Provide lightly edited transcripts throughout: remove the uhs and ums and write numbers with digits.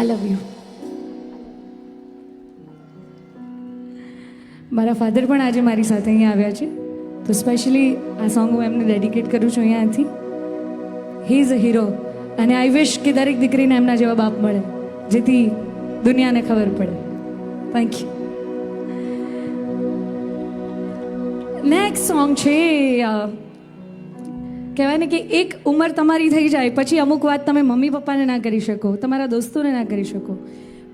I love you. મારા father પણ આજે મારી સાથે અહીંયા આવ્યા છે, તો સ્પેશિયલી આ સોંગ હું એમને ડેડિકેટ કરું છું અહીંયાથી. હી ઇઝ અ હીરો, અને આઈ વિશ કે દરેક દીકરીને એમના જેવા બાપ મળે, જેથી દુનિયાને ખબર પડે. Thank you. નેક્સ્ટ સોંગ છે, કહેવાય ને કે એક ઉંમર તમારી થઈ જાય પછી અમુક વાત તમે મમ્મી પપ્પાને ના કરી શકો, તમારા દોસ્તોને ના કરી શકો,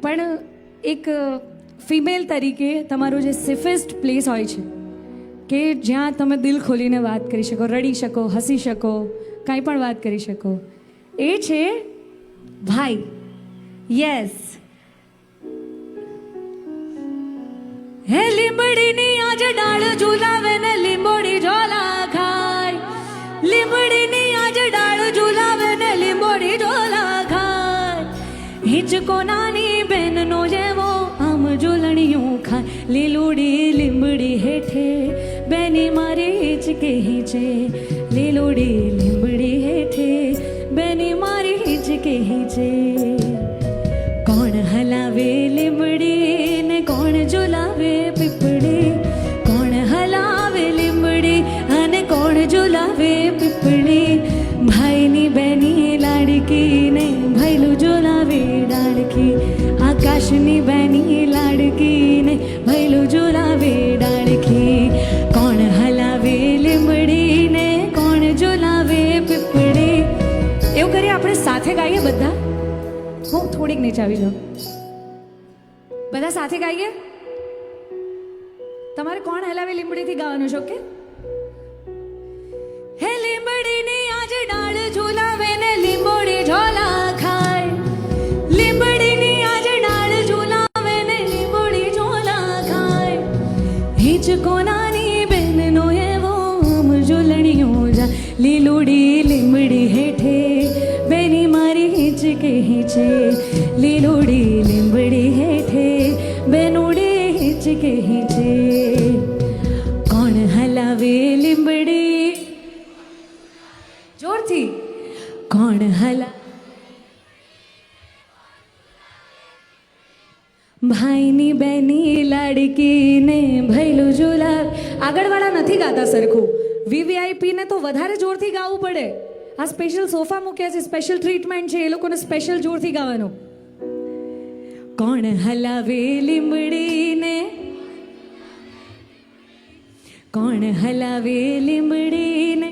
પણ એક ફિમેલ તરીકે તમારો જે સેફેસ્ટ પ્લેસ હોય છે કે જ્યાં તમે દિલ ખોલીને વાત કરી શકો, રડી શકો, હસી શકો, કાંઈ પણ વાત કરી શકો, એ છે ભાઈ. યસ. હે લીંબડીની આજ ડાળ ઝુલાવે ને લીંબોડી ઝોલા ખાય, લીંબડીની આજ ડાળ ઝુલાવે ને લીંબોડી ઝોલા ખાય, હિંચકો નાની બેનનો જેવો આમ ઝૂલણિયું ખાય, લીલુડી લીંબડી હેઠે બેની મારી હિંચકે હિંચે, લીલુડી લીંબડી હેઠે બેની મારી હિંચકે હિંચે. કોણ હલાવે લીંબડી ને કોણ ઝુલાવે પીપળી, કોણ હલાવે લીંબડી અને કોણ ઝુલાવે પીપળી, ભાઈની બેની લાડકી ને ભૈલું ઝુલાવે ડાળકી, આકાશની બેની લાડકી ને ભૈલું ઝુલાવે ડાળકી, કોણ હલાવે લીંબડી ને કોણ ઝુલાવે પીપળી. એવું કરીએ આપણે સાથે ગાઈએ બધા. હું થોડીક નીચે આવી જાઉં, બધા સાથે ગાઈએ. તમારે કોણ હલાવે લીંબડીથી ગાવાનું છે? ઓકે. હે લીંબડીની આજ ડાળ ઝુલાવે ને લીંબોડી ઝોલા ખાય, લીંબડીની આજ ડાળ ઝુલાવે ને લીંબોડી ઝોલા ખાય, હિંચકો નાની બેનનો એવો આમ ઝૂલણિયો જા, લીલુડી લીંબડી હેઠે બેની મારી હિંચકે હિંચે, લીલુડી લીંબડી હેઠે બેનુડી હિંચકે હિંચે, કોણ હલાવે લીંબડી જોરથી, કોણ હલા ભાઈની બેની લાડકીને ભૈલું ઝુલાવે. આગળવાળા નથી ગાતા સરખું, વીવીઆઈપી ને તો વધારે જોરથી ગાવું પડે. આ સ્પેશિયલ સોફા મૂક્યા છે, સ્પેશિયલ ટ્રીટમેન્ટ છે, એ લોકોને સ્પેશિયલ જોરથી ગાવાનું. કોણ હલાવે લીંબડીને, કોણ હલાવે લીંબડીને,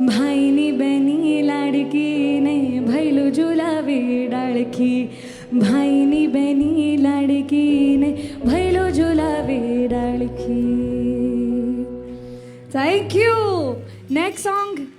ભાઈની બેની લાડકીને ભૈલું ઝુલાવે ડાળકી, ભાઈની બેની લાડકીને ભૈલું ઝુલાવે ડાળકી. Thank you. Next song